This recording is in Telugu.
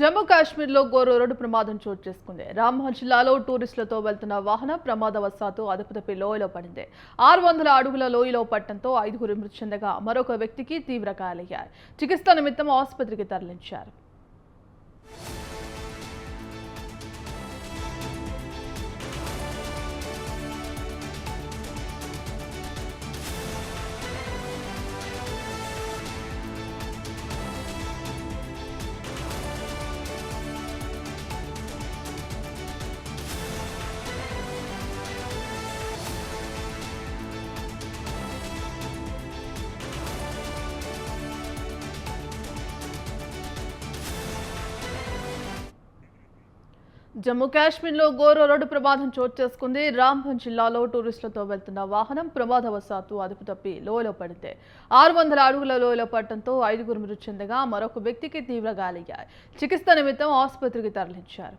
జమ్మూ కాశ్మీర్లో ఘోర రోడ్డు ప్రమాదం చోటు చేసుకుంది. రాంబన్ జిల్లాలో టూరిస్టులతో వెళ్తున్న వాహనం ప్రమాదవశాత్తు అదుపు తప్పి లోయలో పడింది. 600 అడుగుల లోయలో పడటంతో 5గురు మృతి చెందగా మరొక వ్యక్తికి తీవ్ర గాయాలయ్యాయి. చికిత్స నిమిత్తం ఆసుపత్రికి తరలించారు. జమ్మూ కాశ్మీర్లో ఘోర రోడ్డు ప్రమాదం చోటు చేసుకుంది. రాంబన్ జిల్లాలో టూరిస్టులతో వెళ్తున్న వాహనం ప్రమాదవశాత్తు అదుపు తప్పి లోయలో పడింది. 600 అడుగుల లోయలో పడటంతో 5గురు మృతి చెందగా మరొక వ్యక్తికి తీవ్ర గాయాలయ్యాయి. చికిత్స నిమిత్తం ఆసుపత్రికి తరలించారు.